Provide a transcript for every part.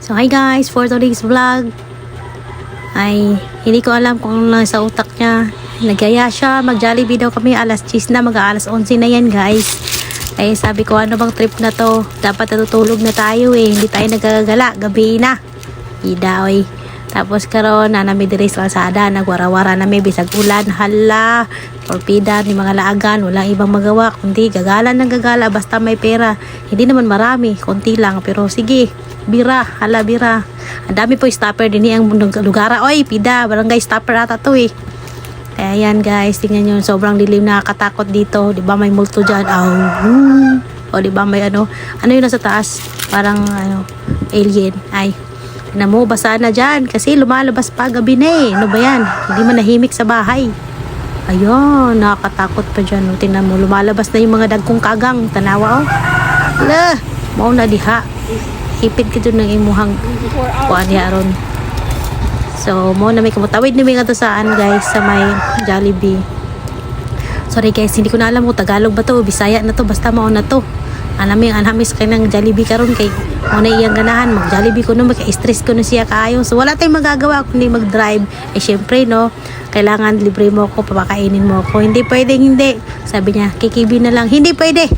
So hi guys, for today's vlog ay hindi ko alam kung ano sa utak niya. Nagaya siya, mag Jollibee daw kami alas 10 na, mag alas 11 na yan guys. Ay sabi ko, ano bang trip na to? Dapat natutulog na tayo eh, hindi tayo nagagala, gabi na. Idaw eh. Tapos karon na nami diri sa kalsada, nagwara-wara na may bisag ulan, hala, torpida ni mga laagan, walang ibang magawa kundi gagala ng gagala basta may pera. Hindi naman marami, konti lang, pero sige, bira, hala bira. Ang dami po stopper din ang lugar. Oy, pida, barangay stopper ata to eh. Kaya yan guys, tingnan nyo, sobrang dilim, nakakatakot dito. Di ba may multo dyan? O di ba may ano yun nasa taas? Parang ano, alien. Ay, na mo, basa na dyan kasi lumalabas pa gabi na eh. Ano ba yan? Hindi man nahimik sa bahay. Ayun, nakakatakot pa dyan. O, tingnan mo, lumalabas na yung mga dagkong kagang. Tanawa oh. Ala, mau na diha. Hipid ka dyan ng imuhang kuan niya aron. So, mo na may kumutawid na may katusaan guys sa may Jollibee. Sorry guys, hindi ko na alam kung Tagalog ba to, Bisaya na to, basta mao na to. Anamis kay ng Jollibee karon kay mo na iyang ganahan mag Jollibee ko no, mag-stress ko na siya kaayo. So wala tayong magagawa kundi mag-drive. Eh syempre no, kailangan libre mo ako, papakainin mo ako. Hindi pwedeng hindi. Sabi niya, kikibi na lang. Hindi pwede.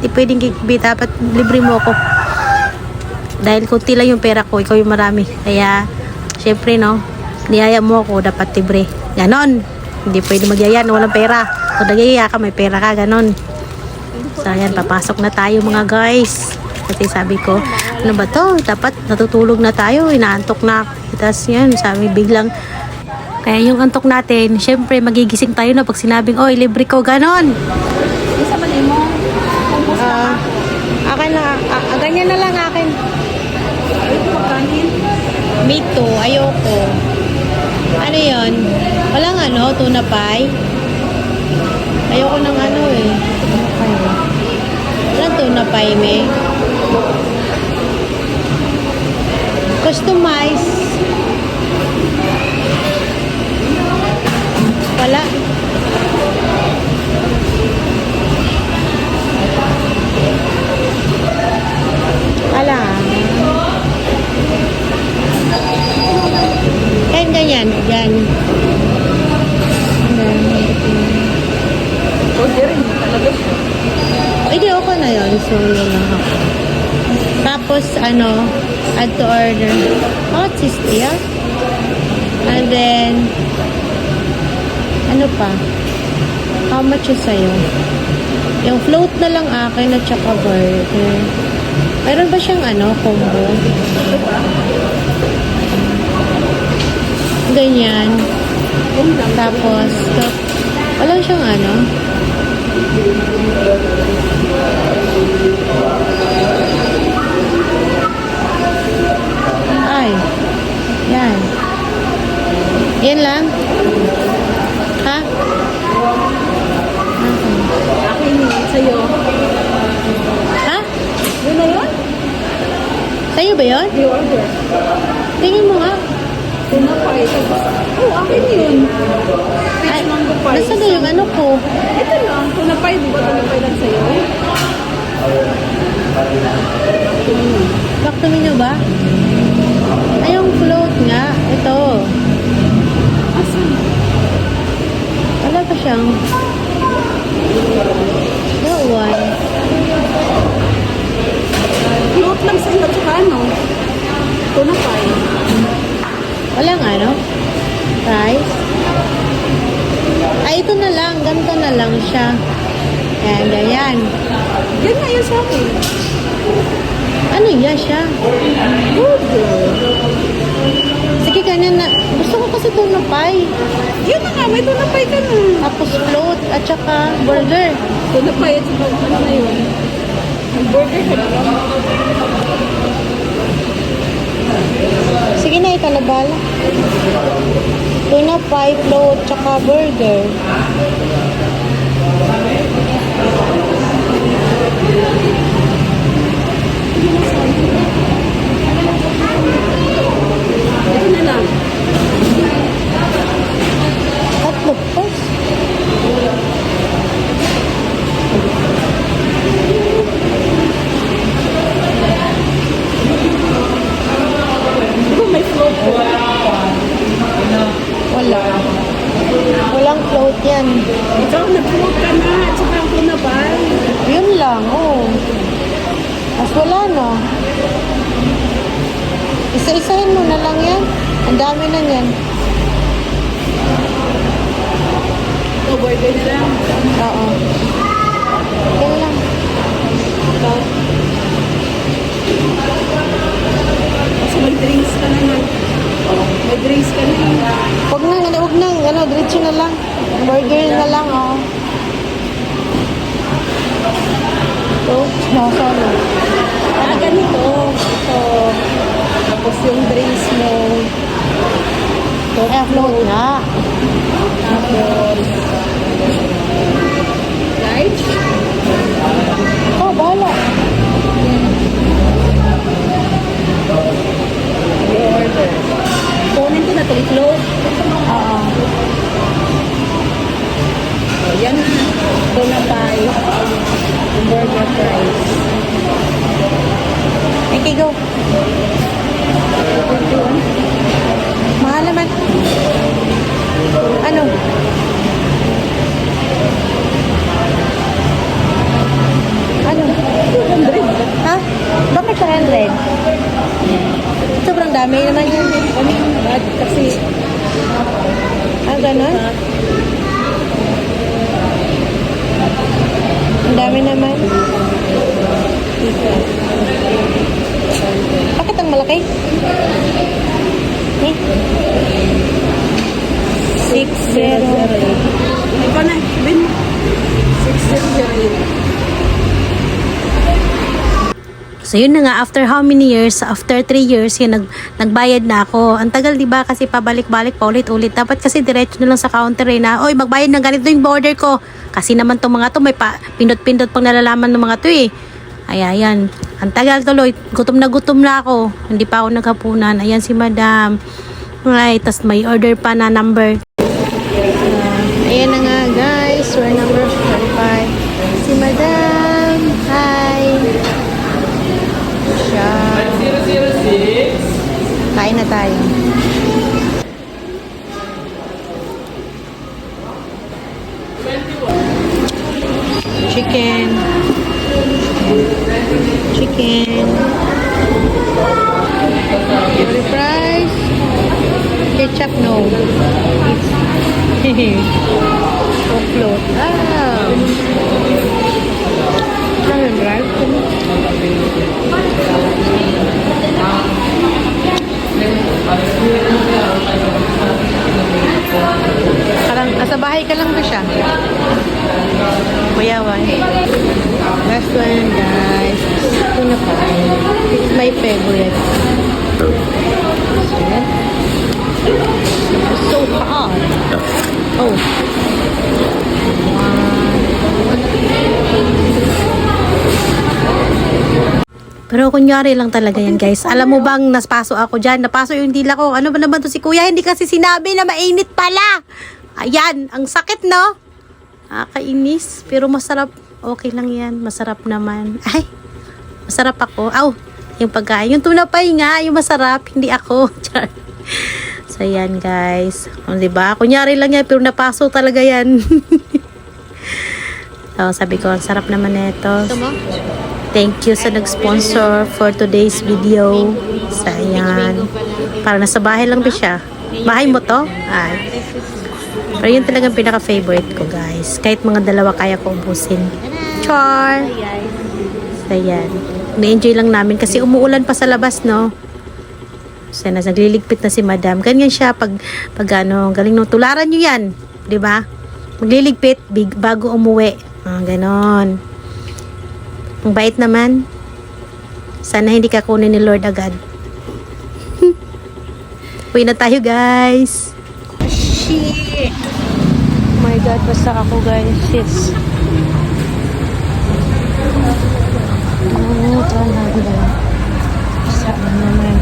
Hindi pwedeng kikibi, dapat libre mo ako. Dahil kunti lang yung pera ko, ikaw yung marami. Kaya syempre no, niyaya mo ako, dapat libre. Ganon. Hindi pwede magyaya na walang pera. Kung nagyaya ka, may pera ka, ganon. So ayan, papasok na tayo mga guys. Kasi sabi ko, ano ba to? Dapat natutulog na tayo, inaantok na. Tapos yan, sabi biglang, kaya yung antok natin, syempre magigising tayo na pag sinabing, oy, libre ko, ganon. Isa man mo? Akin na, ganyan na lang akin. Ito magkanin? Me too, ayoko. Ano yun? Walang ano, tuna pie? Ayoko ng ano eh. Walang tuna pie, me. Customize. Wala. Wala. Ganyan. Yan. Order rin talaga siya. Hindi, okay na yun. So, yun lang ako. Tapos, ano, add to order. Hot sister. And then, ano pa? How much is sa'yo? Yung float na lang akin at saka burger. Mayroon ba siyang ano, combo? Ganyan. Tapos, wala siyang ano. Ay. Yan. Yan lang? Ha? Akin yun, sa'yo. Ha? Yun na yun? Sa'yo ba yun? Yung order. Tingin mo nga. Tuna pie. Oo, akin yun. Ay, Peach mango pie. nasa na yung ano ko? Ito lang. Tuna pie, di ba tuna pie lang sa'yo? Back to menu ba? Ay, yung float nga. Ito. Asan? Wala pa siyang. That one. Float lang sa'yo at saka ano? Tuna pie. Walang ano? Rice? Ay, ito na lang. Ganito na lang siya. Ayan, ganyan. Yan nga yun sa akin. Ano yan siya? Burger. Sige, ganyan na. Gusto ko kasi tuna pie. Yun na nga, may tuna pie ka na. Tapos float at saka burger. Tuna pie at saka ano na yun? Burger ka na lang. Sige na, ikalabala. Tuna pie, float, tsaka burger. Ito na lang. Tatlo po. Wala na. Isa-isahin mo na lang yan. Ang dami na yan. Ito, burger na lang. Oo. Yan lang. Ito. Kasi may drinks ka naman. May drinks ka na yun. Huwag na. Ano, diretso na lang. Burger na lang, oo. Ito, masalo. Ganito. Ito. Tapos yung drinks mo. Ito, Float nga. tapos large. Oh, bahala. I-order. Kunin ko na ito, i-float. Oo. So, yan na. Ito na tayo. Yung burger fries. Okay, go. Mahal naman. Ano? Ano? 200. Ha? Bakit 100? Sobrang dami naman yun. Kami, kasi Ganon? Ang dami naman. Bakit ang malaki? Eh? 6-0. ikaw na, bin. 608. So yun na nga, after how many years, after 3 years, yun, nagbayad na ako. Ang tagal, di ba? Kasi pabalik-balik, paulit-ulit. Dapat kasi diretso na lang sa counter eh na, oy, magbayad ng ganito yung order ko. Kasi naman tong mga to, may pindot-pindot pang nalalaman ng mga to eh. Ay, ayan. Ang tagal tuloy. Gutom na ako. Hindi pa ako naghapunan. Ayan si madam. Ay, tas may order pa na number. Ayan na nga guys. We're number 45. Si madam. Hi. Siya. Kain na tayo. Chicken. Curly fries. Ketchup, no. Coke float. Ah. Lemon drive. Parang nasa bahay ka lang ba siya? Kuya, last one, guys. Ito na pa. It's my favorite. It's so hot. Oh. Pero kunyari lang talaga yan, guys. Alam mo bang napaso ako dyan? Napaso yung dila ko. Ano ba naman to si kuya? Hindi kasi sinabi na mainit pala. Ayan, ang sakit, no? Kainis. Pero masarap. Okay lang yan. Masarap naman. Ay, masarap ako. Aw, yung pagkain. Yung tunapay nga, yung masarap. Hindi ako. So, yan, guys. O, diba? Kunyari lang yan, pero napaso talaga yan. So, sabi ko, ang sarap naman nito. Thank you sa nag-sponsor for today's video. So, ayan. Para nasa bahay lang ba siya? Bahay mo to? Ay. Pero yun talagang pinaka-favorite ko, guys. Kahit mga dalawa kaya ko ubusin. Char! So, ayan. Na-enjoy lang namin kasi umuulan pa sa labas, no? So, nagliligpit na si madam. Ganyan siya pag ano, galing nung tularan nyo yan. 'Di ba? Magliligpit bago umuwi. Ganon. Ang bait naman. Sana hindi ka kunin ni Lord agad. Uwi na tayo, guys. Shit. Oh my God, basta ako, guys. Yes. Talaga. Saan naman?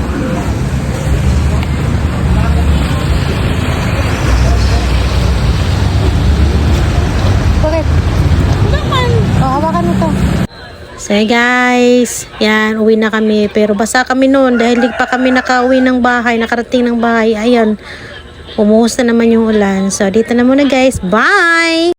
Bakit? Hawakan mo to. So guys, yan, uwi na kami. Pero basa kami noon dahil di pa kami nakauwi ng bahay, nakarating ng bahay. Ayan, umuhos na naman yung ulan. So dito na muna guys. Bye!